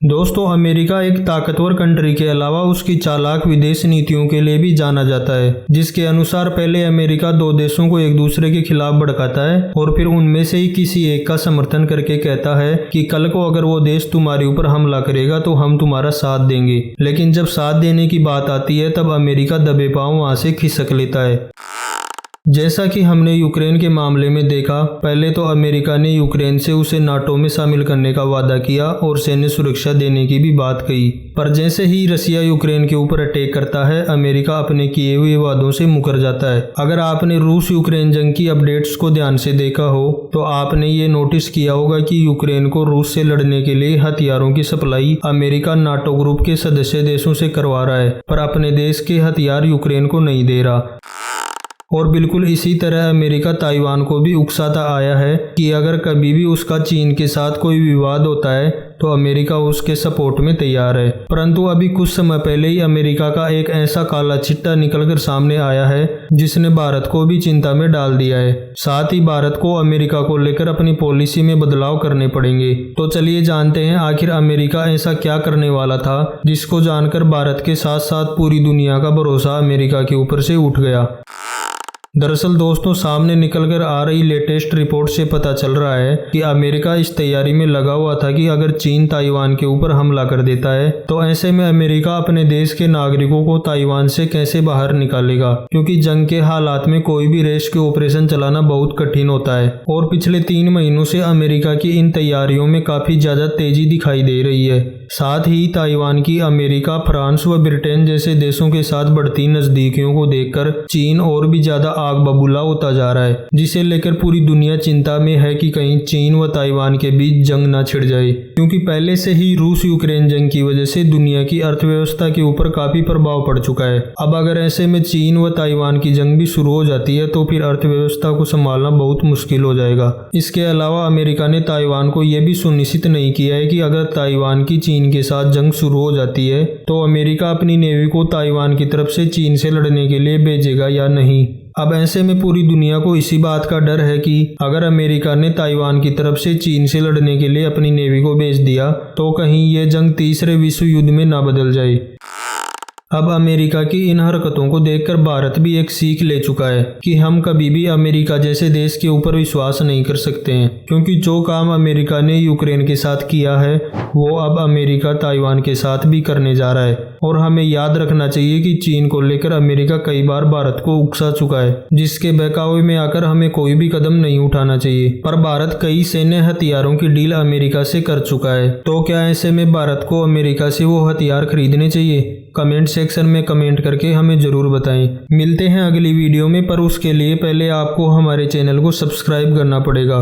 दोस्तों, अमेरिका एक ताकतवर कंट्री के अलावा उसकी चालाक विदेश नीतियों के लिए भी जाना जाता है, जिसके अनुसार पहले अमेरिका दो देशों को एक दूसरे के खिलाफ भड़काता है और फिर उनमें से ही किसी एक का समर्थन करके कहता है कि कल को अगर वो देश तुम्हारे ऊपर हमला करेगा तो हम तुम्हारा साथ देंगे। लेकिन जब साथ देने की बात आती है तब अमेरिका दबे पांव वहां से खिसक लेता है। जैसा कि हमने यूक्रेन के मामले में देखा, पहले तो अमेरिका ने यूक्रेन से उसे नाटो में शामिल करने का वादा किया और सैन्य सुरक्षा देने की भी बात कही, पर जैसे ही रसिया यूक्रेन के ऊपर अटैक करता है, अमेरिका अपने किए हुए वादों से मुकर जाता है। अगर आपने रूस यूक्रेन जंग की अपडेट्स को ध्यान से देखा हो तो आपने ये नोटिस किया होगा कि यूक्रेन को रूस से लड़ने के लिए हथियारों की सप्लाई अमेरिका नाटो ग्रुप के सदस्य देशों से करवा रहा है, पर अपने देश के हथियार यूक्रेन को नहीं दे रहा। और बिल्कुल इसी तरह अमेरिका ताइवान को भी उकसाता आया है कि अगर कभी भी उसका चीन के साथ कोई विवाद होता है तो अमेरिका उसके सपोर्ट में तैयार है। परंतु अभी कुछ समय पहले ही अमेरिका का एक ऐसा काला चिट्टा निकलकर सामने आया है जिसने भारत को भी चिंता में डाल दिया है। साथ ही भारत को अमेरिका को लेकर अपनी पॉलिसी में बदलाव करने पड़ेंगे। तो चलिए जानते हैं आखिर अमेरिका ऐसा क्या करने वाला था जिसको जानकर भारत के साथ साथ पूरी दुनिया का भरोसा अमेरिका के ऊपर से उठ गया। दरअसल दोस्तों, सामने निकलकर आ रही लेटेस्ट रिपोर्ट से पता चल रहा है कि अमेरिका इस तैयारी में लगा हुआ था कि अगर चीन ताइवान के ऊपर हमला कर देता है तो ऐसे में अमेरिका अपने देश के नागरिकों को ताइवान से कैसे बाहर निकालेगा, क्योंकि जंग के हालात में कोई भी रेस्क्यू ऑपरेशन चलाना बहुत कठिन होता है। और पिछले 3 महीनों से अमेरिका की इन तैयारियों में काफी ज्यादा तेजी दिखाई दे रही है। साथ ही ताइवान की अमेरिका, फ्रांस व ब्रिटेन जैसे देशों के साथ बढ़ती नजदीकियों को देखकर चीन और भी ज्यादा आग बबूला होता जा रहा है, जिसे लेकर पूरी दुनिया चिंता में है कि कहीं चीन व ताइवान के बीच जंग न छिड़ जाए, क्योंकि पहले से ही रूस यूक्रेन जंग की वजह से दुनिया की अर्थव्यवस्था के ऊपर काफी प्रभाव पड़ चुका है। अब अगर ऐसे में चीन व ताइवान की जंग भी शुरू हो जाती है तो फिर अर्थव्यवस्था को संभालना बहुत मुश्किल हो जाएगा। इसके अलावा अमेरिका ने ताइवान को यह भी सुनिश्चित नहीं किया है कि अगर ताइवान की चीन के साथ जंग शुरू हो जाती है तो अमेरिका अपनी नेवी को ताइवान की तरफ से चीन से लड़ने के लिए भेजेगा या नहीं। अब ऐसे में पूरी दुनिया को इसी बात का डर है कि अगर अमेरिका ने ताइवान की तरफ से चीन से लड़ने के लिए अपनी नेवी को भेज दिया तो कहीं ये जंग तीसरे विश्व युद्ध में ना बदल जाए। अब अमेरिका की इन हरकतों को देखकर भारत भी एक सीख ले चुका है कि हम कभी भी अमेरिका जैसे देश के ऊपर विश्वास नहीं कर सकते हैं, क्योंकि जो काम अमेरिका ने यूक्रेन के साथ किया है वो अब अमेरिका ताइवान के साथ भी करने जा रहा है। और हमें याद रखना चाहिए कि चीन को लेकर अमेरिका कई बार भारत को उकसा चुका है, जिसके बहकावे में आकर हमें कोई भी कदम नहीं उठाना चाहिए। पर भारत कई सैन्य हथियारों की डील अमेरिका से कर चुका है, तो क्या ऐसे में भारत को अमेरिका से वो हथियार खरीदने चाहिए? कमेंट सेक्शन में कमेंट करके हमें जरूर बताएं। मिलते हैं अगली वीडियो में, पर उसके लिए पहले आपको हमारे चैनल को सब्सक्राइब करना पड़ेगा।